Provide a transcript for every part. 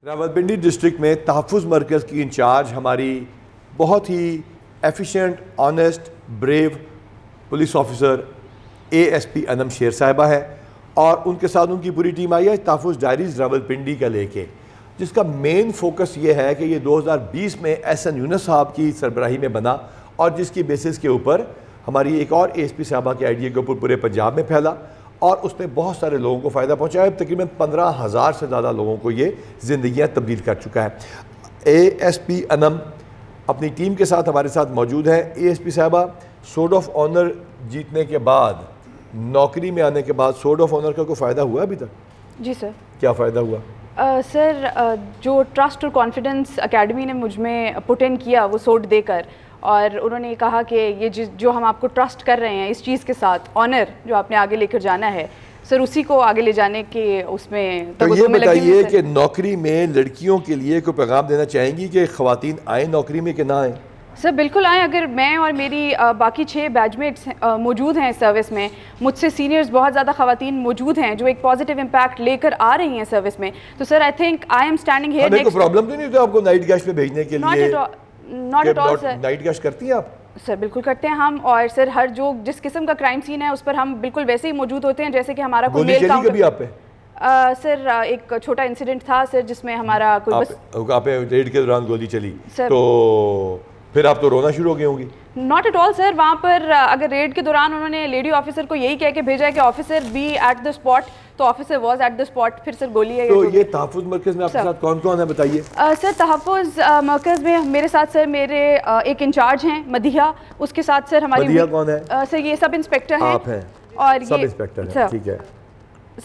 Rawalpindi district میں تحفظ مرکز کی انچارج ہماری بہت ہی efficient honest brave police officer A S P Anam Sher صاحبہ ہے، اور ان کے ساتھ ان کی پوری ٹیم آئی ہے تحفظ ڈائریز راولپنڈی کا لے کے، جس کا مین فوکس یہ ہے کہ یہ 2020 میں ایس این یونس صاحب کی سربراہی میں بنا، اور جس کی بیسس کے اوپر ہماری ایک اور اے ایس پی صاحبہ کے آئیڈیا کے اوپر پورے پنجاب میں پھیلا، اور اس نے بہت سارے لوگوں کو فائدہ پہنچایا۔ تقریباً 15,000 سے زیادہ لوگوں کو یہ زندگیاں تبدیل کر چکا ہے۔ اے ایس پی انم اپنی ٹیم کے ساتھ ہمارے ساتھ موجود ہیں۔ اے ایس پی صاحبہ، سورڈ آف آنر جیتنے کے بعد، نوکری میں آنے کے بعد سورڈ آف آنر کا کوئی فائدہ ہوا ابھی تک؟ جی سر۔ کیا فائدہ ہوا؟ سر جو ٹرسٹ اور کانفیڈنس اکیڈمی نے مجھ میں پٹ ان کیا وہ سوٹ دے کر، اور انہوں نے کہا کہ یہ جو ہم آپ کو ٹرسٹ کر رہے ہیں اس چیز کے ساتھ، آنر جو آپ نے آگے لے کر جانا ہے سر، اسی کو آگے لے جانے کے اس میں تو یہ بتائیے کہ نوکری میں لڑکیوں کے لیے کوئی پیغام دینا چاہیں گی کہ خواتین آئیں نوکری میں کہ نہ آئیں؟ سر بالکل آئیں۔ اگر میں اور میری باقی 6 بیچ میٹس موجود ہیں سروس میں، مجھ سے سینئرز بہت زیادہ خواتین موجود ہیں جو ایک پازیٹیو امپیکٹ لے کر آ رہی ہیں سروس میں، تو sir I think I am standing here ہمیں کوئی پرابلم تو نہیں ہوتا آپ کو نائٹ گیش پہ بھیجنے کے لیے؟ Not at all sir. نائٹ گیش کرتی ہیں آپ؟ سر بالکل کرتے ہیں ہم، اور سر ہر جس قسم کا کرائم سین ہے اس پر ہم بالکل ویسے ہی موجود ہوتے ہیں جیسے کہ ہمارا کوئی میل کاؤنٹر۔ کبھی آپ پہ؟ سر ایک چھوٹا انسیڈنٹ تھا سر جس میں ہمارا کوئی آپ پہ ریڈ کے دوران گولی چلی تو پھر آپ تو رونا شروع ہو گئے ہوں گی؟ ناٹ ایٹ آل سر، وہاں پر اگر ریڈ کے دوران انہوں نے لیڈی آفیسر کو یہی کہہ کے بھیجا ہے کہ officer be at the spot, تو officer was at the spot, پھر سر گولی ہے۔ تو یہ تحفظ مرکز میں آپ کے ساتھ کون کون ہے بتائیے؟ سر تحفظ مرکز میں میرے ساتھ سر میرے ایک انچارج ہیں مدیحہ، اس کے ساتھ سر ہماری مدیحہ کون ہے؟ سر یہ سب انسپیکٹر ہیں۔ آپ ہیں؟ اور سب انسپیکٹر ہیں، ٹھیک ہے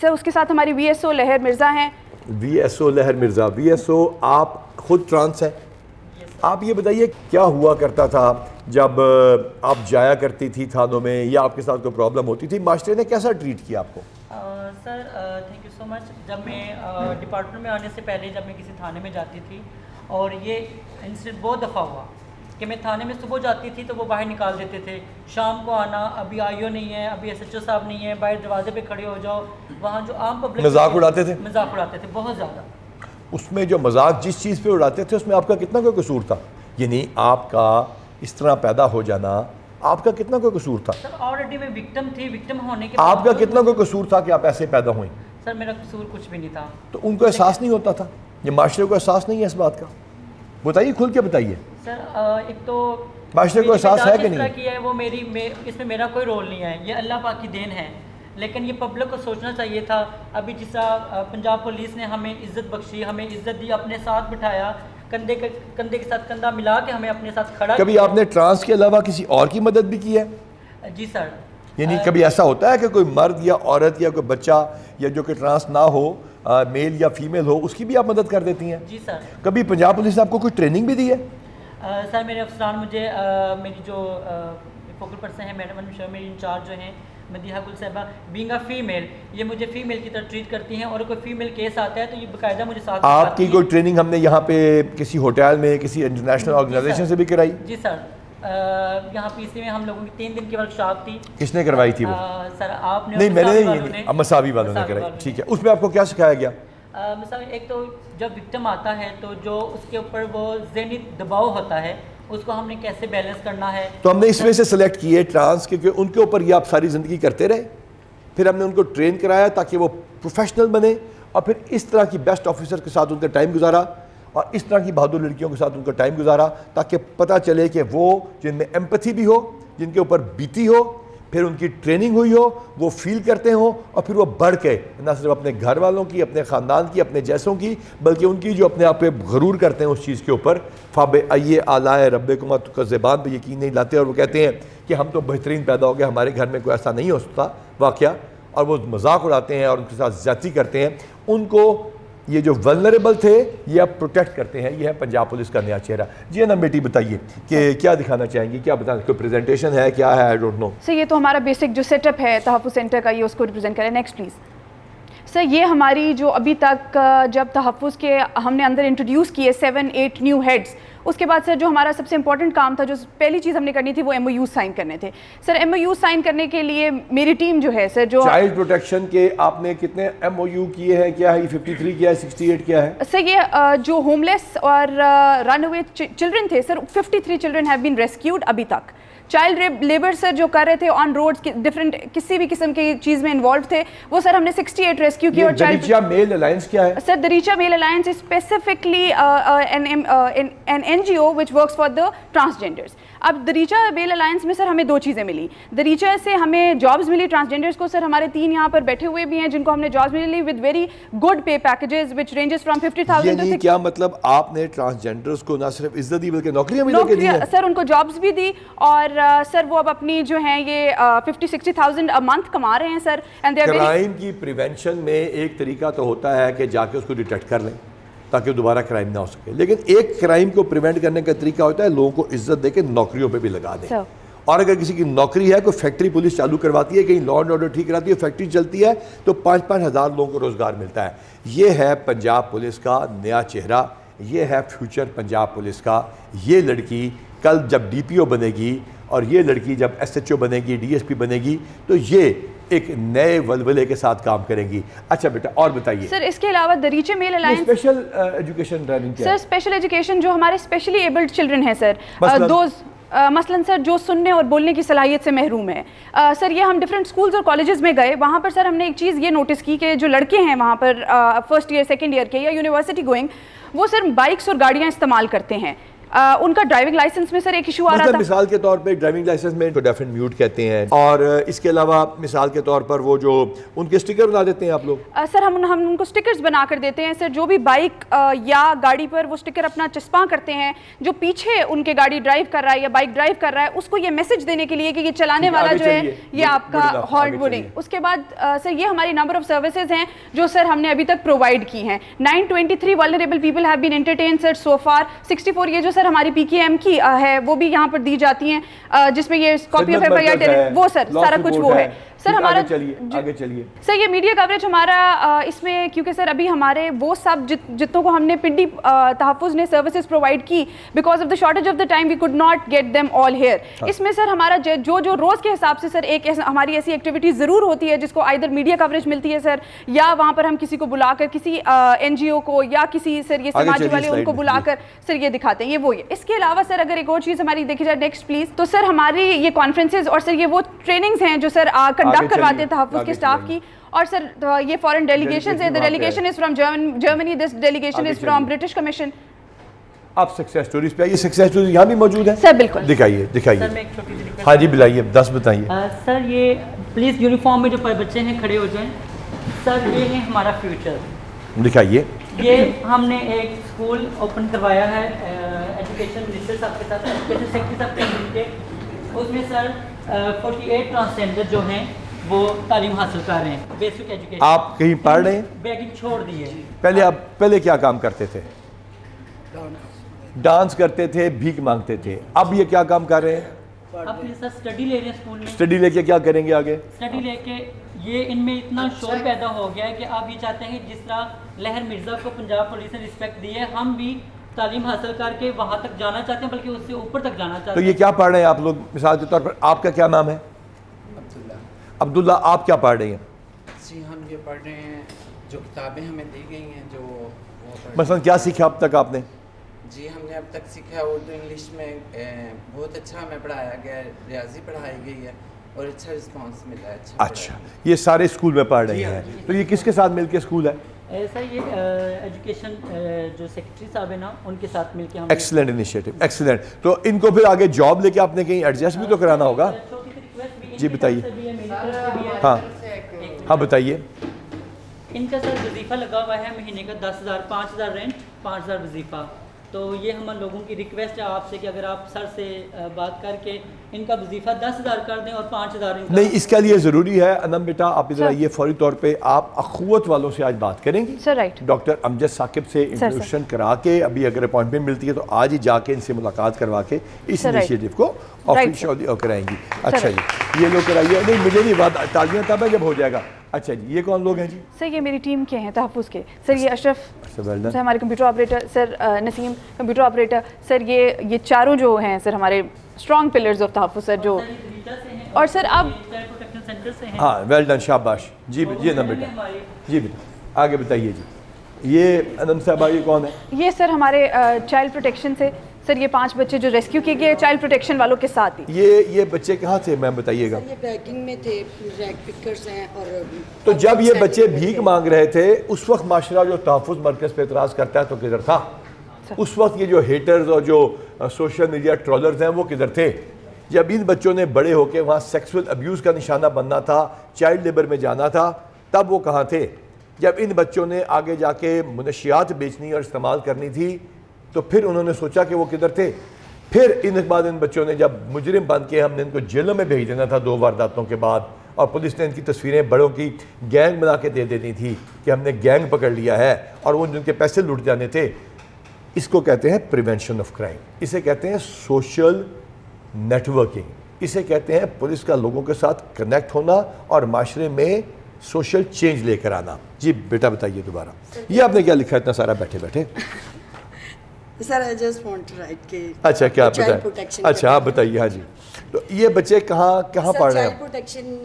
سر۔ اس کے ساتھ ہماری وی ایس او لہر مرزا ہیں۔ وی ایس او لہر مرزا، وی ایس او آپ خود ٹرانس ہیں؟ آپ یہ بتائیے کیا ہوا کرتا تھا جب آپ جایا کرتی تھی تھانوں میں، یا آپ کے ساتھ کوئی پرابلم ہوتی تھی، معاشرے نے کیسا ٹریٹ کیا آپ کو؟ سر تھینک یو سو مچ۔ جب میں ڈپارٹمنٹ میں آنے سے پہلے جب میں کسی تھانے میں جاتی تھی، اور یہ انسیڈنٹ بہت دفعہ ہوا کہ میں تھانے میں صبح جاتی تھی تو وہ باہر نکال دیتے تھے، شام کو آنا، ابھی آئیو نہیں ہے، ابھی ایس ایچ او صاحب نہیں ہے، باہر دروازے پہ کھڑے ہو جاؤ۔ وہاں جو عام پبلک مذاق اڑاتے تھے؟ مذاق اڑاتے تھے بہت زیادہ۔ اس میں جو مذاق جس چیز پہ اڑاتے تھے اس میں آپ کا کتنا کوئی قصور تھا؟ یعنی آپ کا اس طرح پیدا ہو جانا، آپ کا کتنا کوئی قصور تھا؟ سر آلریڈی میں وکٹم تھی، وکٹم ہونے کے آپ کا کتنا کوئی قصور تھا کہ آپ ایسے پیدا ہوئیں؟ سر میرا قصور کچھ بھی نہیں تھا۔ تو ان کو احساس نہیں ہوتا تھا؟ یہ معاشرے کو احساس نہیں ہے اس بات کا؟ بتائیے، کھل کے بتائیے۔ سر ایک تو معاشرے کو احساس ہے کہ نہیں؟ کیا ہے وہ اس میں میرا کوئی رول نہیں ہے، یہ اللہ پاک کی دین ہے، لیکن یہ پبلک کو سوچنا چاہیے تھا۔ ابھی جس طرح پنجاب پولیس نے ہمیں عزت بخشی، ہمیں عزت دی، اپنے ساتھ بٹھایا، کندھے کے ساتھ کندھا ملا کے ہمیں اپنے ساتھ کھڑا۔ کبھی آپ نے ٹرانس کے علاوہ کسی اور کی مدد بھی کی ہے؟ جی سر۔ یعنی کبھی ایسا ہوتا ہے کہ کوئی مرد یا عورت یا کوئی بچہ یا جو کہ ٹرانس نہ ہو، میل یا فیمیل ہو، اس کی بھی آپ مدد کر دیتی ہیں؟ جی سر۔ کبھی پنجاب پولیس نے آپ کو کوئی ٹریننگ بھی دی ہے؟ سر میرے افسران مجھے میری جو فوکل پرسن ہیں میڈم میری انچارج جو ہیں مدیحہ گل صاحبہ، بینگ اے فیمیل، یہ مجھے فیمیل کی طرح ٹریٹ کرتی ہیں، اور کوئی فیمیل کیس آتا ہے تو یہ باقاعدہ مجھے ساتھ۔ آپ کی کوئی ٹریننگ ہم نے یہاں پہ کسی ہوٹل میں کسی انٹرنیشنل آرگنائزیشن سے بھی کرائی؟ جی سر۔ یہاں پی سی میں ہم لوگوں کی 3 دن کی ورکشاپ تھی۔ کس نے کروائی تھی وہ؟ سر آپ نے؟ نہیں میں نے نہیں، مساوی والوں نے کرائی، ٹھیک ہے۔ اس میں آپ کو کیا سکھایا گیا؟ مثلا ایک تو جب وکٹم آتا ہے تو جو اس کے اوپر وہ ذہنی دباؤ ہوتا ہے اس کو ہم نے کیسے بیلنس کرنا ہے۔ تو ہم نے اس میں سے سلیکٹ کیے ٹرانس کیونکہ ان کے اوپر یہ آپ ساری زندگی کرتے رہے، پھر ہم نے ان کو ٹرین کرایا تاکہ وہ پروفیشنل بنے، اور پھر اس طرح کی بیسٹ آفیسر کے ساتھ ان کا ٹائم گزارا، اور اس طرح کی بہادر لڑکیوں کے ساتھ ان کا ٹائم گزارا، تاکہ پتہ چلے کہ وہ جن میں ایمپتھی بھی ہو، جن کے اوپر بیتی ہو، پھر ان کی ٹریننگ ہوئی ہو، وہ فیل کرتے ہوں، اور پھر وہ بڑھ کے نہ صرف اپنے گھر والوں کی، اپنے خاندان کی، اپنے جیسوں کی، بلکہ ان کی جو اپنے آپ پہ غرور کرتے ہیں اس چیز کے اوپر، فَبِأَيِّ آلَاءِ رَبِّكُمَا تُكَذِّبَانِ پہ یقین نہیں لاتے، اور وہ کہتے ہیں کہ ہم تو بہترین پیدا ہو گئے، ہمارے گھر میں کوئی ایسا نہیں ہو سکتا واقعہ، اور وہ مذاق اڑاتے ہیں اور ان کے ساتھ زیادتی کرتے ہیں۔ ان کو یہ جو ولنریبل تھے یہ اب پروٹیکٹ کرتے ہیں۔ یہ ہے پنجاب پولیس کا نیا چہرہ۔ جی انم بیٹی بتائیے کہ کیا دکھانا چاہیں گی، کیا بتائیں، کوئی پریزنٹیشن ہے، کیا ہے؟ آئی ڈونٹ نو سر یہ تو ہمارا بیسک جو سیٹ اپ ہے تحفظ سینٹر کا، یہ اس کو ریپرزینٹ کریں۔ نیکسٹ پلیز سر یہ ہماری جو ابھی تک جب تحفظ کے ہم نے اندر انٹروڈیوس کیے 7-8 نیو ہیڈز، اس کے بعد سر جو ہمارا سب سے امپورٹنٹ کام تھا، جو پہلی چیز ہم نے کرنی تھی وہ ایم او یو سائن کرنے تھے. سر ایم او یو سائن کرنے کے لیے میری ٹیم جو ہے سر جو چائلڈ پروٹیکشن کے آپ نے کتنے ایم او یو کیے ہیں؟ کیا ہے 53 کیا ہے 68 کیا ہے؟ سر یہ جو ہوم لیس اور رن اوے چلڈرن تھے سر 53 چلڈرن ہیو بین ریسکیوڈ ابھی تک. چائلڈ لیبر سر جو کر رہے تھے آن روڈ ڈفرینٹ کسی بھی قسم کی چیز میں انوالو تھے، وہ سر ہم نے 68 ریسکیو کیا. اور دریچہ میل الائنس کیا ہے؟ Sir Dareecha male alliance is specifically an N G O which works for the transgenders. اب دریچہ میل الائنس میں سر ہمیں 2 چیزیں ملی. دریچہ سے ہمیں جابز ملی ٹرانسجینڈرس کو. سر ہمارے 3 یہاں پر بیٹھے ہوئے بھی ہیں جن کو ہم نے جابز ملی with very good pay packages which ranges from 50,000 یعنی کیا مطلب آپ نے ٹرانسجینڈرس کو نہ صرف عزت دی بلکہ نوکریاں بھی دے کے دی ہیں؟ سر ان کو جابز بھی دی اور سر وہ اب اپنی جو ہیں یہ 50-60,000 a month کما رہے ہیں سر. کرائم کی پریونشن میں ایک طریقہ تو ہوتا ہے کہ جا کے اس کو ڈیٹیکٹ کر لیں تاکہ وہ دوبارہ کرائم نہ ہو سکے، لیکن ایک کرائم کو پریونٹ کرنے کا طریقہ ہوتا ہے لوگوں کو عزت دے کے نوکریوں پہ بھی لگا دیں. اور اگر کسی کی نوکری ہے، کوئی فیکٹری پولیس چالو کرواتی ہے، کہیں لا اینڈ آرڈر ٹھیک کراتی ہے، فیکٹری چلتی ہے تو 5-5 ہزار لوگوں کو روزگار ملتا ہے. یہ ہے پنجاب پولیس کا نیا چہرہ، یہ ہے فیوچر پنجاب پولیس کا. یہ لڑکی کل جب ڈی پی او بنے گی اور یہ لڑکی جب ایس ایچ او بنے گی، ڈی ایس پی بنے گی تو یہ ایک نئے ولولے کے ساتھ کام کریں گی. اچھا بیٹا اور بتائیے سر اس کے علاوہ دریچہ male alliance special education training کیا ہے؟ سر اسپیشل ایجوکیشن جو ہمارے اسپیشلی ایبلڈ چلڈرن ہیں سر، مثلاً سر جو سننے اور بولنے کی صلاحیت سے محروم ہے. سر یہ ہم ڈفرینٹ اسکولز اور کالجز میں گئے، وہاں پر سر ہم نے ایک چیز یہ نوٹس کی کہ جو لڑکے ہیں وہاں پر فرسٹ ایئر سیکنڈ ایئر کے یا یونیورسٹی گوئنگ، وہ سر بائکس اور گاڑیاں استعمال کرتے ہیں. ان کا ڈرائیونگ لائسنس میں سر ایک ایشو آ رہا تھا. مثال کے طور پہ ڈرائیونگ لائسنس میں ڈیفینٹ میوٹ کہتے ہیں، اور اس کے علاوہ مثال کے طور پر وہ جو ان کے سٹیکر بنا دیتے ہیں آپ لوگ. سر ہم ان کو سٹیکرز بنا کر دیتے ہیں. سر جو بھی بائک یا گاڑی پر وہ سٹیکر اپنا چسپاں کرتے ہیں، جو پیچھے ان کے گاڑی ڈرائیو کر رہا ہے یا بائک ڈرائیو کر رہا ہے، اس کو یہ میسج دینے کے لیے کہ یہ چلانے والا جو ہے یہ آپ کا ہارن وڈنگ. اس کے بعد سر یہ ہماری نمبر آف سروسز ہیں جو سر ہم نے ابھی تک پرووائڈ کی ہیں. 923 vulnerable people have been entertained sir so far. 64 یہ جو سر ہماری پی کے ایم کی ہے وہ بھی یہاں پر دی جاتی ہیں، جس میں یہ کاپی آف ایف آئی آر وہ سر سارا کچھ وہ ہے. سر ہمارا آگے چلیے سر یہ میڈیا کوریج ہمارا اس میں کیونکہ سر ابھی ہمارے وہ سب جتنوں کو ہم نے پنڈی تحفظ نے سروسز پرووائڈ کی because of the shortage of the time we could not get them all here. اس میں سر ہمارا جو روز کے حساب سے سر ایک ہماری ایسی ایکٹیویٹی ضرور ہوتی ہے جس کو آئیدر میڈیا کوریج ملتی ہے سر، یا وہاں پر ہم کسی کو بلا کر کسی این جی او کو یا کسی سر یہ سماجی والے ان کو بلا کر سر یہ دکھاتے ہیں. یہ وہ ہے. اس کے علاوہ سر اگر ایک اور چیز ہماری دیکھی جائے نیکسٹ پلیز، تو سر ہماری یہ کانفرنسز اور سر یہ وہ ٹریننگز ہیں جو سر کنڈکٹ کرواتے ہیں تحفظ کے اسٹاف کی. اور سر یہ فورن ڈیلیگیشنز ہیں. The delegation is from Germany, this delegation is from British Commission. آپ سکسیس سٹوریز پہ آئیے. سکسیس سٹوریز یہاں بھی موجود ہیں سر؟ بالکل دکھائیے. سر میں ایک چھوٹی سی ریکویسٹ. ہاں جی بلائیے 10 بتائیے. سر یہ پلیز یونیفارم میں جو بچے ہیں کھڑے ہو جائیں. سر یہ ہے ہمارا فیوچر. دکھائیے. یہ ہم نے ایک اسکول اوپن کروایا ہے ایجوکیشن منسٹر صاحب کے ساتھ، ایجوکیشن سیکرٹری صاحب کے مل کے. اس میں سر 48 ٹرانسجینڈر جو ہیں وہ تعلیم حاصل کر رہے ہیں، بیسک ایجوکیشن. آپ کہیں پڑھ رہے ہیں؟ بیگنگ چھوڑ دی ہے. پہلے کیا کام کرتے تھے؟ ڈانس کرتے تھے، بھیک مانگتے تھے. اب یہ کیا کام کر رہے ہیں؟ اب یہ سر اسٹڈی لے رہے ہیں اسکول میں. اسٹڈی لے کے کیا کریں گے آگے؟ اسٹڈی لے کے یہ ان میں اتنا شور پیدا ہو گیا ہے کہ آپ یہ چاہتے ہیں کہ جس طرح لہر مرزا کو پنجاب پولیس نے رسپیکٹ دی ہے، ہم بھی تعلیم حاصل کر کے وہاں تک جانا چاہتے ہیں، بلکہ اس سے اوپر تک جانا چاہتے ہیں. تو یہ کیا پڑھ رہے ہیں آپ لوگ؟ مثال کے طور پر آپ کا کیا نام ہے؟ عبداللہ. آپ کیا پڑھ رہی ہیں؟ جی ہم یہ پڑھ رہے ہیں جو کتابیں ہمیں دی گئی ہیں جو مثلا کیا سیکھا اب تک آپ نے؟ جی ہم نے اب تک سیکھا اردو انگلش میں بہت اچھا ہمیں پڑھایا گیا ہے، ریاضی پڑھائی گئی ہے اور اچھا رسپانس ملا ہے. اچھا یہ سارے اسکول میں پڑھ رہی ہیں. تو یہ کس کے ساتھ مل کے اسکول ہے؟ ایسا یہ ایجوکیشن جو سیکرٹری صاحب ہیں نا ان کے ساتھ مل کے ہم. Excellent initiative, excellent. تو ان کو پھر آگے جاب لے کے آپ نے کہیں ایڈجسٹ بھی تو کرانا ہوگا. جی بتائیے. ہاں ہاں بتائیے. ان کا سر وظیفہ لگا ہوا ہے مہینے کا 10,000، 5,000 رینٹ، 5,000 وظیفہ. تو یہ ہم لوگوں کی ریکویسٹ ہے آپ سے کہ اگر آپ سر سے بات کر کے ان کا وظیفہ 10,000 کر دیں اور 5,000 نہیں. اس کے لیے ضروری ہے انم بیٹا آپ ادھر آئیے فوری طور پہ. آپ اخوت والوں سے آج بات کریں گی سر. رائٹ. ڈاکٹر امجد ثاقب سے انٹروڈکشن کرا کے ابھی اگر اپوائنٹمنٹ ملتی ہے تو آج ہی جا کے ان سے ملاقات کروا کے اس انیشیٹو کو آفیشیلی کرائیں گی. اچھا جی یہ لوگ کرائیے. نہیں مجھے نہیں بات تالیاں تب ہے جب ہو جائے گا. اچھا جی یہ کون لوگ ہیں جی؟ سر یہ میری ٹیم کے ہیں تحفظ کے. سر یہ اشرف well done. سر ہمارے کمپیوٹر آپریٹر, سر نسیم کمپیوٹر آپریٹر. سر یہ چاروں جو ہیں سر ہمارے اسٹرانگ پلرز آف تحفظ سر جو. اور سر اب ہاں ویل ڈن شاباش جی یہ نہ بیٹا جی بیٹا آگے بتائیے جی. یہ انم صاحبہ یہ کون ہے؟ یہ سر ہمارے چائلڈ پروٹیکشن سے. سر یہ 5 بچے جو ریسکیو کیے گئے چائلڈ پروٹیکشن والوں کے ساتھ ہی. یہ بچے کہاں تھے میم بتائیے گا؟ یہ بیکنگ میں تھے, ریگ پکرز ہیں. اور تو جب یہ بچے بھیک مانگ رہے تھے اس وقت معاشرہ جو تحفظ مرکز پہ اعتراض کرتا ہے تو کدھر تھا؟ اس وقت یہ جو ہیٹرز اور جو سوشل میڈیا ٹرولرز ہیں وہ کدھر تھے؟ جب ان بچوں نے بڑے ہو کے وہاں سیکسول ابیوز کا نشانہ بننا تھا, چائلڈ لیبر میں جانا تھا, تب وہ کہاں تھے؟ جب ان بچوں نے آگے جا کے منشیات بیچنی اور استعمال کرنی تھی تو پھر انہوں نے سوچا کہ وہ کدھر تھے. پھر ان بعد ان بچوں نے جب مجرم بن کے ہم نے ان کو جیلوں میں بھیج دینا تھا 2 وارداتوں کے بعد, اور پولیس نے ان کی تصویریں بڑوں کی گینگ بنا کے دے دینی تھی کہ ہم نے گینگ پکڑ لیا ہے اور وہ جن کے پیسے لوٹ جانے تھے. اس کو کہتے ہیں پریونشن آف کرائم, اسے کہتے ہیں سوشل نیٹ ورکنگ, اسے کہتے ہیں پولیس کا لوگوں کے ساتھ کنیکٹ ہونا اور معاشرے میں سوشل چینج لے کر آنا. جی بیٹا بتائیے دوبارہ, یہ آپ نے کیا لکھا ہے اتنا سارا بیٹھے بیٹھے؟ Sir I just want to write کہ اچھا کیا بتائیں؟ اچھا آپ بتائیے. ہاں جی تو یہ بچے کہاں پڑھ رہے ہیں؟ چائلڈ پروٹیکشن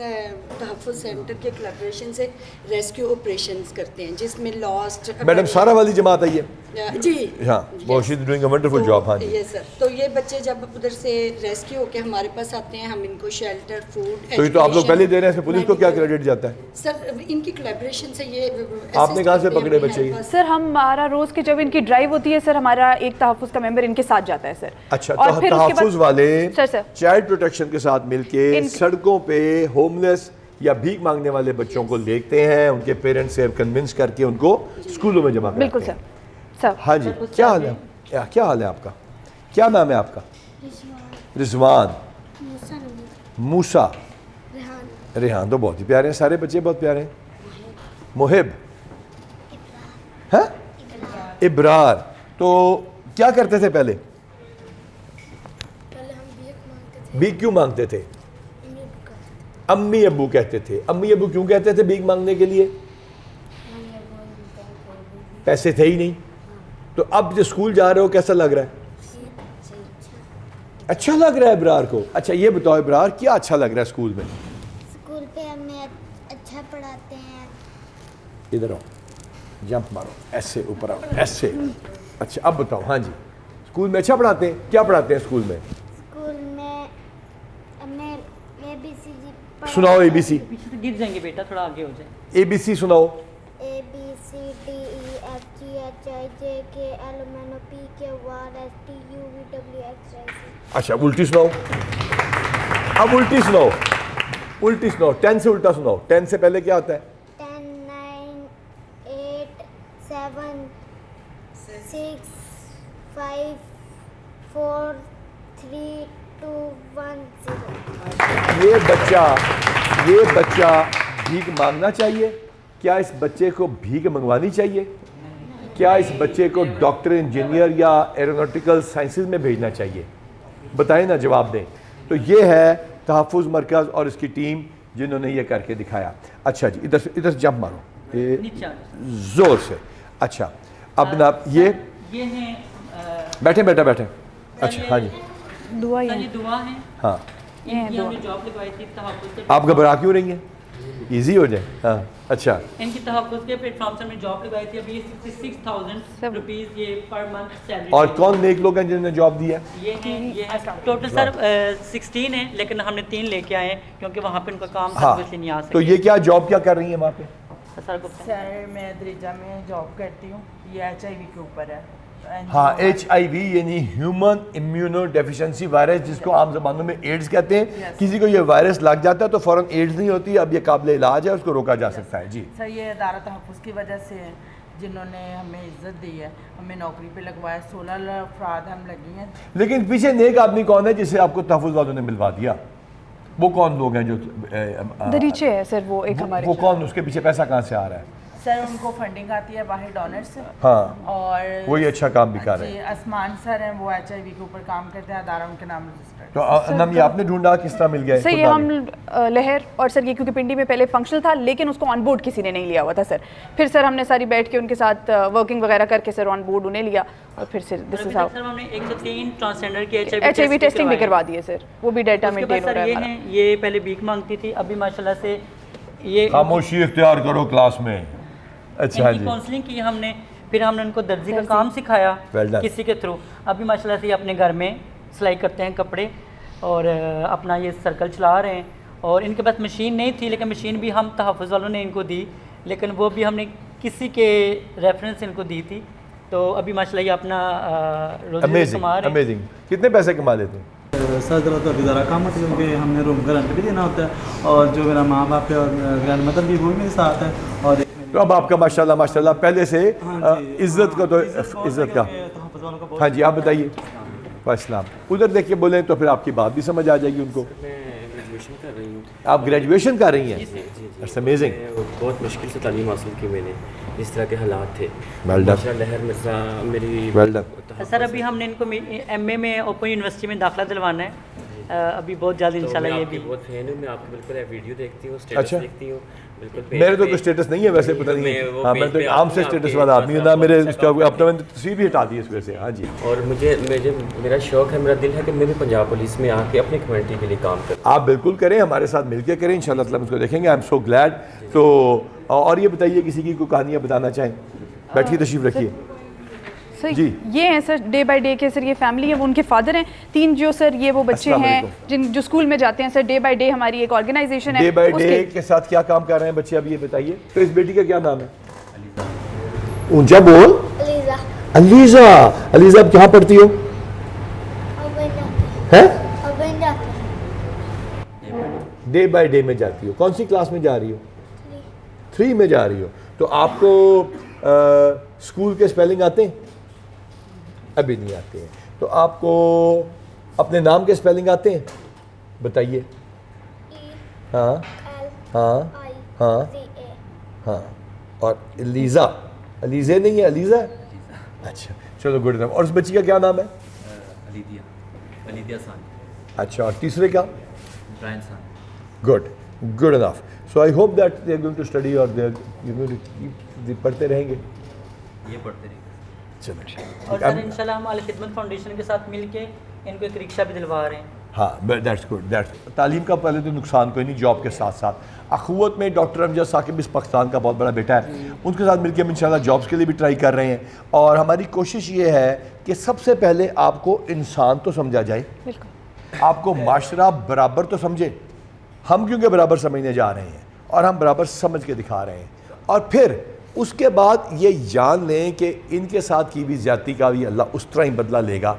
تحفظ سینٹر کے کولیبریشن سے ریسکیو آپریشنز کرتے ہیں جس میں لاسٹ میڈم سارا والی جماعت آئی ہے جی ہاں وہ she is doing a wonderful job. ہاں جی یس سر. تو یہ بچے جب ادھر سے ریسکیو ہو کے ہمارے پاس آتے ہیں ہم ان کو شیلٹر, فوڈ, تو یہ تو آپ لوگ پہلے دے رہے ہیں, پولیس کو کیا کریڈٹ جاتا ہے؟ سر ان کی کولیبریشن سے یہ آپ نے کہاں سے پکڑے بچے یہ؟ سر ہمارا روز کی جب ان کی ڈرائیو ہوتی ہے سر ہمارا ایک تحفظ کا ممبر ان کے ساتھ جاتا ہے سر. اچھا تو تحفظ والے چائلڈ پروٹیکشن کے ساتھ مل کے سڑکوں پہ ہوم لیس یا بھیک مانگنے والے بچوں کو دیکھتے ہیں, ان کے پیرنٹس سے کنونس کر کے ان کو اسکولوں میں جمع کرتے ہیں. بالکل سر. ہاں جی کیا حال ہے, کیا حال ہے آپ کا, کیا نام ہے آپ کا؟ رضوان, موسیٰ, ریحان. تو بہت ہی پیارے ہیں سارے بچے, بہت پیارے ہیں. محب, ہاں ابرار. تو کیا کرتے تھے پہلے؟ بھیک کیوں مانگتے تھے؟ امی ابو کہتے تھے. امی ابو کیوں کہتے تھے بھیک مانگنے کے لیے؟ پیسے تھے ہی نہیں. تو اب جو اسکول جا رہے ہو کیسا لگ رہا ہے؟ اچھا لگ رہا ہے ابرار کو. اچھا یہ بتاؤ ابرار کیا اچھا لگ رہا ہے اسکول میں؟ اسکول پہ ہمیں اچھا پڑھاتے ہیں. ادھر آؤ, جمپ مارو, ایسے اوپر آؤ, ایسے. اچھا اب بتاؤ. ہاں جی اسکول میں اچھا پڑھاتے ہیں, کیا پڑھاتے ہیں اسکول میں؟ اسکول میں ہمیں اے بی سی سناؤ. اے بی سی پیچھے سے گر جائیں گے بیٹا, تھوڑا آگے ہو جائیں. اے بی سی سناؤ. A B C D E F G H I J K L M N O P Q R S T U V W X Y Z. اچھا الٹی سناؤ. اب الٹی سناؤ, الٹی سناؤ. 10 سے الٹا سناؤ. 10 سے پہلے کیا ہوتا ہے؟ 10 9 8 7 6 5 4 3 2 1 0. یہ بچہ بھیک مانگنا چاہیے؟ کیا اس بچے کو بھیک منگوانی چاہیے؟ کیا اس بچے کو ڈاکٹر, انجینئر یا ایروناٹیکل سائنسز میں بھیجنا چاہیے؟ بتائیں نا, جواب دیں. تو یہ ہے تحفظ مرکز اور اس کی ٹیم جنہوں نے یہ کر کے دکھایا. اچھا جی ادھر سے جمپ مارو زور سے. اچھا اب نا یہ ہیں بیٹھے. اچھا ہاں جی دعا سر یہ دعا ہے. ہاں ان کی ہم نے جاب لگوائی تھی تحفظ کے. آپ گھبرا کیوں رہی ہیں؟ ایزی ہو جائے. ہاں اچھا ان کی تحفظ کے پلیٹ فارم سے ہم نے جاب لگوائی تھی. ابھی 66,000 روپیز یہ پر منتھ سیلری. اور کون نیک لوگ ہیں جنہوں نے جاب دیا؟ یہ ہیں ٹوٹل سر 16 ہیں, لیکن ہم نے 3 لے کے آئے ہیں کیونکہ وہاں پہ ان کا کام ہاں سب نہیں آ سکتا. تو یہ کیا جاب کیا کر رہی ہیں وہاں پہ؟ سر میں دریجہ میں جاب کرتی ہوں. یہ ایچ آئی وی کے اوپر ہے. ہاں ایچ آئی وی یعنی ہیومن امیونو ڈیفیشنسی وائرس, جس کو عام زبانوں میں ایڈز کہتے ہیں. کسی کو یہ وائرس لگ جاتا ہے تو فوراً ایڈز نہیں ہوتی, اب یہ قابل علاج ہے, اس کو روکا جا سکتا ہے. جی سر یہ ادارہ تحفظ کی وجہ سے ہے جنہوں نے ہمیں عزت دی ہے, ہمیں نوکری پہ لگوایا. 16 افراد ہم لگی ہیں. لیکن پیچھے نیک آدمی کون ہے جسے آپ کو تحفظ والوں نے ملوا دیا؟ وہ کون لوگ ہیں جو دریچے ہے سر وہ ایک ہمارے. وہ کون, اس کے پیچھے پیسہ کہاں سے آ رہا ہے؟ سر ان کو فنڈنگ آتی ہے باہر ڈونر سے, ہاں اور وہی اچھا کام بھی کر رہے جی ہیں. اسمان سر ہیں وہ HIV کے اوپر کام کرتے ہیں, ادارہ ان کے نام رجسٹرڈ. تو نام یہ آپ نے ڈھونڈا, کس طرح مل گیا؟ سر یہ ہم لہر اور سر یہ کیونکہ پنڈی میں پہلے فنکشنل تھا لیکن اس کو آن بورڈ کسی نے نہیں لیا ہوا تھا سر, پھر سر ہم نے ساری بیٹھ کے ان کے ساتھ ورکنگ وغیرہ کر کے سر آن بورڈ انہیں لیا, اور پھر سر دس از ہاؤ ہم نے 103 ٹرانسجینڈر کے HIV ٹیسٹنگ بھی کروا دی ہے سر, وہ بھی ڈیٹا مینٹین ہو رہا ہے ہمارا. یہ پہلے بھیک مانگتی تھی, ابھی ماشاءاللہ سے یہ خاموشی اختیار کرو کلاس میں. اچھا جی, کاؤنسلنگ کی ہم نے, پھر ہم نے ان کو درزی کا کام سکھایا کسی کے تھرو. ابھی ماشاءاللہ سے یہ اپنے گھر میں سلائی کرتے ہیں کپڑے اور اپنا یہ سرکل چلا رہے ہیں. اور ان کے پاس مشین نہیں تھی, لیکن مشین بھی ہم تحفظ والوں نے ان کو دی, لیکن وہ بھی ہم نے کسی کے ریفرنس ان کو دی تھی. تو ابھی ماشاءاللہ یہ اپنا روزی کما رہے ہیں. امیزنگ. کتنے پیسے کما لیتے ہیں؟ سر ذرا تو ابھی ذرا کم ہوتا ہے کیونکہ ہم نے روم کا رینٹ بھی دینا ہوتا ہے, اور جو میرا ماں باپ ہے اور گرینڈ مدر بھی وہ میرے ساتھ ہے. اور تو اب آپ کا ماشاءاللہ پہلے سے عزت کا, تو عزت کا. ہاں جی آپ بتائیے. السلام. ادھر دیکھ کے بولیں تو پھر آپ کی بات بھی سمجھ آ جائے گی ان کو. گریجویشن کر رہی ہوں. آپ گریجویشن کر رہی ہیں؟ It's amazing. بہت مشکل سے تعلیم حاصل کی میں نے, اس طرح کے حالات تھے. لہر مرزا میری. سر ابھی ہم نے ان کو MA میں اوپن یونیورسٹی میں داخلہ دلوانا ہے, ابھی بہت جلد انشاءاللہ. یہ بھی بہت فین ہوں میں آپ کی, بالکل ویڈیو دیکھتی ہوں, اسٹیٹس دیکھتی ہوں. میرے تو کوئی اسٹیٹس نہیں ہے ویسے, پتہ نہیں. ہاں میں تو عام سے اسٹیٹس والا آدمی ہوں نا, میرے اس کا اپنا میں نے تصویر بھی ہٹا دی اس وجہ سے. ہاں جی. اور میرا شوق ہے, میرا دل ہے کہ میں بھی پنجاب پولیس میں آ کے اپنی کمیونٹی کے لیے کام کروں. آپ بالکل کریں, ہمارے ساتھ مل کے کریں, انشاءاللہ تعالیٰ ہم اس کو دیکھیں گے. I am so glad. تو اور یہ بتائیے کسی کی کوئی کہانیاں بتانا چاہیں؟ بیٹھیے, تشریف رکھیے. سر یہ ہیں سر ڈے بائی ڈے کے سر, یہ فیملی ہے, وہ ان کے فادر ہیں. 3 جو سر یہ وہ بچے ہیں جو اسکول میں جاتے ہیں سر. ڈے بائی ڈے ہماری ایک آرگنائزیشن ہے. ڈے بائی ڈے کے ساتھ کیا کام کر رہے ہیں بچے, اب یہ بتائیے. تو اس بیٹی کا کیا نام ہے؟ اونچا بول. علیزہ. علیزہ اب کہاں پڑھتی ہو؟ ڈے بائی ڈے میں جاتی ہو. کون سی کلاس میں جا رہی ہو؟ 3 میں جا رہی ہو. تو آپ کو اسکول کے اسپیلنگ آتے ہیں؟ ابھی نہیں آتے ہیں. تو آپ کو اپنے نام کے اسپیلنگ آتے ہیں؟ بتائیے. ہاں ہاں ہاں ہاں. اور علیزہ, علیزہ نہیں ہے, علیزہ. اچھا چلو گڈ انف. اور اس بچی کا کیا نام ہے؟ علیدیہ ثانی. اچھا, اور تیسرے کا؟ برائن ثانی. good enough. So I hope that they are going to study or they are going to keep پڑھتے رہیں گے. یہ پڑھتے رہیں گے. چلو. اور سر انشاءاللہ ہم الخدمت فاؤنڈیشن کے ساتھ مل کے ان کو ایک رکشہ بھی دلوا رہے ہیں. ہاں دیٹس گڈ. تعلیم کا پہلے تو نقصان کوئی نہیں, جاب کے ساتھ ساتھ اخوت میں ڈاکٹر امجد ثاقب اس پاکستان کا بہت بڑا بیٹا ہے, ان کے ساتھ مل کے ہم انشاءاللہ جابس کے لیے بھی ٹرائی کر رہے ہیں. اور ہماری کوشش یہ ہے کہ سب سے پہلے آپ کو انسان تو سمجھا جائے, آپ کو معاشرہ برابر تو سمجھے. ہم کیونکہ برابر سمجھنے جا رہے ہیں اور ہم برابر سمجھ کے دکھا رہے ہیں, اور پھر اس کے بعد یہ جان لیں کہ ان کے ساتھ کی بھی زیادتی کا بھی اللہ اس طرح ہی بدلہ لے گا,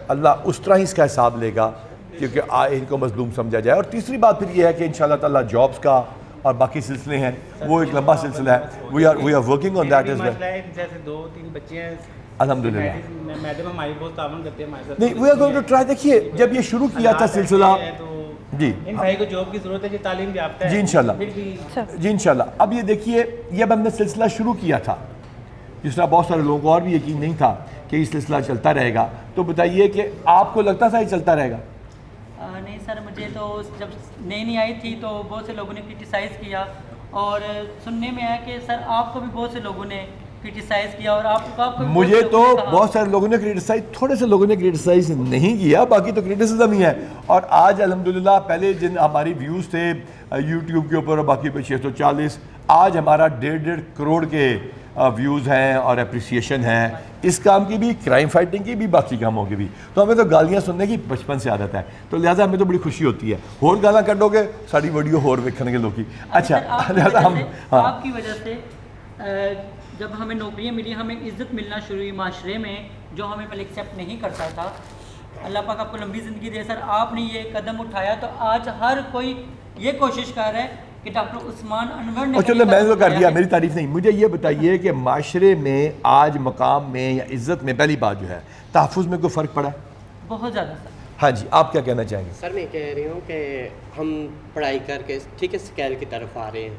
اللہ اس طرح ہی اس کا حساب لے گا, کیونکہ ان کو مظلوم سمجھا جائے. اور تیسری بات پھر یہ ہے کہ انشاءاللہ تعالیٰ جابس کا اور باقی سلسلے ہیں, وہ ایک لمبا سلسلہ ہے. We are working on that as well. جیسے 2-3 بچے ہیں الحمدللہ. میڈم ہماری بہت تعاون کرتے ہیں ہمارے ساتھ. نہیں, we are going to try. دیکھیے جب یہ شروع کیا تھا سلسلہ, جی ان بھائی کو جاب کی ضرورت ہے, جو تعلیم بھی یافتہ ہے. جی انشاءاللہ, جی انشاءاللہ. اب یہ دیکھیے, یہ ہم نے سلسلہ شروع کیا تھا, جس طرح بہت سارے لوگوں کو اور بھی یقین نہیں تھا کہ یہ سلسلہ چلتا رہے گا. تو بتائیے کہ آپ کو لگتا تھا یہ چلتا رہے گا؟ نہیں سر, مجھے تو جب نئی آئی تھی تو بہت سے لوگوں نے کرٹیسائز کیا, اور سننے میں آیا کہ سر آپ کو بھی بہت سے لوگوں نے کرٹیسائز کیا, اور آپ کو مجھے تو بہت سارے لوگوں نے کرٹیسائز, تھوڑے سے لوگوں نے کرٹیسائز نہیں کیا, باقی تو کرٹیسزم ہی ہے. اور آج الحمدللہ پہلے جن ہماری ویوز تھے یوٹیوب کے اوپر اور باقی پہ 640, آج ہمارا 1.5 کروڑ کے ویوز ہیں اور اپریسیشن ہے اس کام کی بھی, کرائم فائٹنگ کی بھی, باقی کاموں کی بھی. تو ہمیں تو گالیاں سننے کی بچپن سے عادت ہے, تو لہٰذا ہمیں تو بڑی خوشی ہوتی ہے. اور گالاں کڈو گے ساری ویڈیو اور دیکھنے کے لوگ. اچھا لہٰذا ہم آپ کی وجہ سے جب ہمیں نوکریاں ملی, ہمیں عزت ملنا شروع ہوئی معاشرے میں, جو ہمیں پہلے ایکسیپٹ نہیں کرتا تھا. اللہ پاک آپ کو لمبی زندگی دے سر. آپ نے یہ قدم اٹھایا تو آج ہر کوئی یہ کوشش کر رہا ہے کہ ڈاکٹر عثمان انور نے, چلو میں نے تو کر دیا, میری تعریف نہیں. مجھے یہ بتائیے کہ معاشرے میں آج مقام میں یا عزت میں پہلی بات جو ہے تحفظ میں کوئی فرق پڑا ہے؟ بہت زیادہ سر. ہاں جی, آپ کیا کہنا چاہیں گے؟ سر میں کہہ رہی ہوں کہ ہم پڑھائی کر کے ٹھیک ہے اسکیل کی طرف آ رہے ہیں,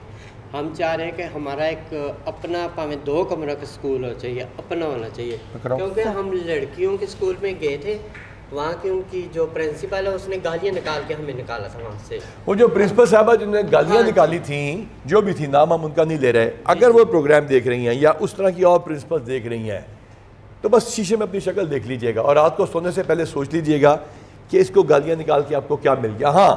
ہم چاہ رہے ہیں کہ ہمارا ایک اپنا پاویں 2 کمرہ کا اسکول ہو چاہیے، اپنا ہونا چاہیے، کیونکہ ہم لڑکیوں کے اسکول میں گئے تھے، وہاں کی ان کی جو پرنسپل ہے اس نے گالیاں نکال کے ہمیں نکالا تھا وہاں سے. وہ جو پرنسپل صاحبہ جنہوں نے گالیاں نکالی تھیں، جو بھی تھی، نام ہم ان کا نہیں لے رہے، اگر وہ پروگرام دیکھ رہی ہیں یا اس طرح کی اور پرنسپل دیکھ رہی ہیں تو بس شیشے میں اپنی شکل دیکھ لیجئے گا اور رات کو سونے سے پہلے سوچ لیجئے گا کہ اس کو گالیاں نکال کے آپ کو کیا مل گیا. ہاں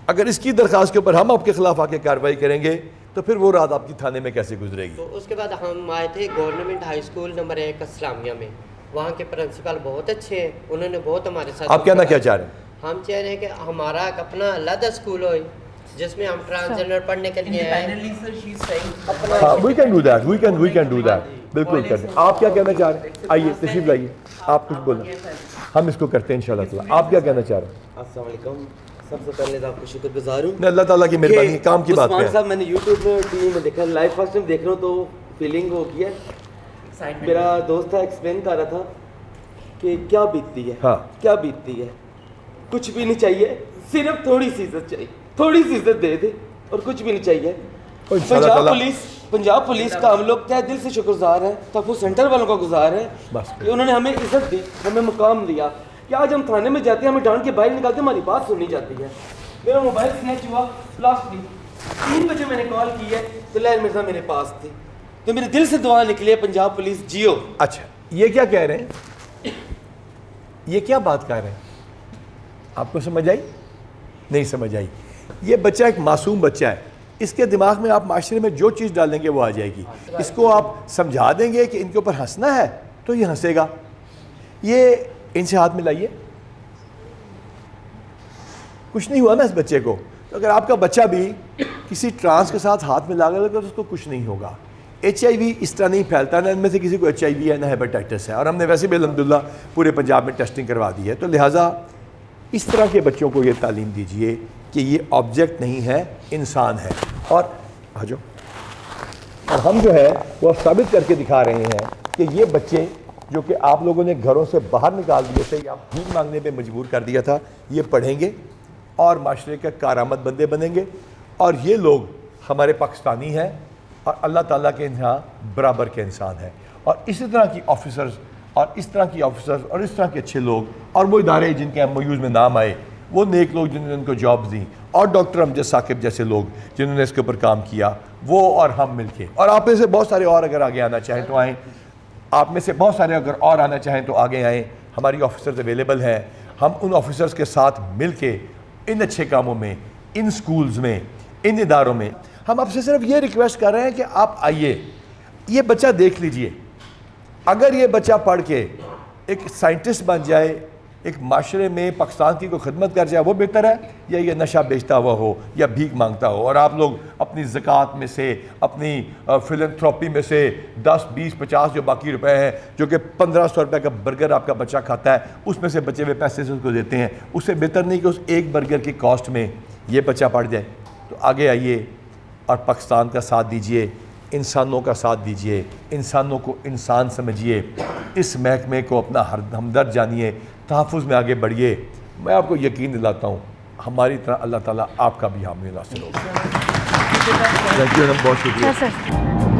اگر اس کی درخواست کے اوپر ہم آپ کے خلاف آ کے کارروائی کریں گے تو پھر وہ رات آپ کی تھانے میں کیسے گزرے گی. تو اس کے بعد ہم آئے تھے گورنمنٹ ہائی اسکول نمبر 1 اسلامیہ میں، وہاں کے پرنسپل بہت اچھے ہیں، انہوں نے بہت ہمارے ساتھ. آپ کہنا کیا چاہ رہے ہیں؟ ہم چاہ رہے ہیں کہ ہمارا ایک اپنا علیحدہ اسکول ہو جس میں ہم ٹرانسجنڈر پڑھنے کے لیے آئے. We can do that, we can do that, بالکل کرتے ہیں. آپ کیا کہنا چاہ رہے ہیں؟ آئیے تشریف لائیے، آپ کچھ بولیں، ہم اس کو کرتے ہیں انشاءاللہ تعالیٰ. آپ کیا کہنا چاہ رہے ہیں؟ السلام علیکم. سب سے پہلے تو آپ کو شکر گزار ہوں. اللہ تعالیٰ کی مہربانی، کام کی بات عثمان ہے. صاحب میں نے یوٹیوب میں ٹی وی میں دیکھا، لائیو فرسٹ ٹائم دیکھ رہا ہوں تو فیلنگ ہو گئی ہے. میرا دوست تھا ایکسپلین کر رہا تھا کہ کیا بیتتی ہے، کیا بیتتی ہے. کچھ بھی نہیں چاہیے، صرف تھوڑی سی عزت چاہیے، تھوڑی سی عزت دے دے اور کچھ بھی نہیں چاہیے. پنجاب پولیس کا ہم لوگ تہ دل سے شکر گزار ہیں، تحفظ سینٹر والوں کا گزار ہے کہ انہوں نے ہمیں عزت دی، ہمیں مقام دیا کہ آج ہم تھانے میں جاتے ہیں، ہمیں ڈانٹ کے باہر نکالتے، ہماری بات سنی جاتی ہے. میرا موبائل سنیچ ہوا لاسٹ ویک 3 بجے میں نے کال کی ہے تو لہر مرزا میرے پاس تھی. تو میرے دل سے دعا نکلی ہے پنجاب پولیس جیو. اچھا یہ کیا کہہ رہے ہیں؟ یہ کیا بات کہہ رہے ہیں؟ آپ کو سمجھ آئی؟ نہیں سمجھ آئی. یہ بچہ ایک معصوم بچہ ہے، اس کے دماغ میں آپ معاشرے میں جو چیز ڈالیں گے وہ آ جائے گی. اس کو آپ سمجھا دیں گے کہ ان کے اوپر ہنسنا ہے تو یہ ہنسے گا. یہ ان سے ہاتھ ملائیے، کچھ نہیں ہوا نا اس بچے کو. تو اگر آپ کا بچہ بھی کسی ٹرانس کے ساتھ ہاتھ ملا گا تو اس کو کچھ نہیں ہوگا. HIV اس طرح نہیں پھیلتا، نہ ان میں سے کسی کو HIV ہے نہ ہیپاٹائٹس ہے، اور ہم نے ویسے بھی الحمدللہ پورے پنجاب میں ٹیسٹنگ کروا دی ہے. تو لہٰذا اس طرح کے بچوں کو یہ تعلیم دیجئے کہ یہ آبجیکٹ نہیں ہے، انسان ہے. اور ہم جو ہے وہ ثابت کر کے دکھا رہے ہیں کہ یہ بچے جو کہ آپ لوگوں نے گھروں سے باہر نکال دیے تھے یا بھیک مانگنے پہ مجبور کر دیا تھا، یہ پڑھیں گے اور معاشرے کے کارآمد بندے بنیں گے. اور یہ لوگ ہمارے پاکستانی ہیں اور اللہ تعالیٰ کے یہاں برابر کے انسان ہیں. اور اسی طرح کی آفیسرز اور اس طرح کی آفیسرز اور اس طرح کے اچھے لوگ اور وہ ادارے جن کے MOUs میں نام آئے، وہ نیک لوگ جنہوں نے ان کو جابز دیں، اور ڈاکٹر امجد ثاقب جیسے لوگ جنہوں نے اس کے اوپر کام کیا، وہ اور ہم مل کے، اور آپ میں سے بہت سارے اور اگر آگے آنا چاہیں تو آئیں. آپ میں سے بہت سارے اگر اور آنا چاہیں تو آگے آئیں. ہماری آفیسرز اویلیبل ہیں. ہم ان آفیسرز کے ساتھ مل کے ان اچھے کاموں میں، ان سکولز میں، ان اداروں میں، ہم آپ سے صرف یہ ریکویسٹ کر رہے ہیں کہ آپ آئیے. یہ بچہ دیکھ لیجئے، اگر یہ بچہ پڑھ کے ایک سائنٹسٹ بن جائے، ایک معاشرے میں پاکستان کی کوئی خدمت کر جائے، وہ بہتر ہے، یا یہ نشہ بیچتا ہوا ہو یا بھیک مانگتا ہو اور آپ لوگ اپنی زکوٰۃ میں سے، اپنی فلنتھروپی میں سے 10 20 50 جو باقی روپے ہیں، جو کہ 1500 روپے کا برگر آپ کا بچہ کھاتا ہے، اس میں سے بچے ہوئے پیسے سے اس کو دیتے ہیں. اس سے بہتر نہیں کہ اس ایک برگر کی کاسٹ میں یہ بچہ پڑھ جائے. تو آگے آئیے اور پاکستان کا ساتھ دیجئے، انسانوں کا ساتھ دیجئے، انسانوں کو انسان سمجھیے، اس محکمے کو اپنا ہمدرد جانیے، تحفظ میں آگے بڑھیے. میں آپ کو یقین دلاتا ہوں ہماری طرح اللہ تعالیٰ آپ کا بھی حامی ناصر ہوگا. تھینک یو، بہت شکریہ.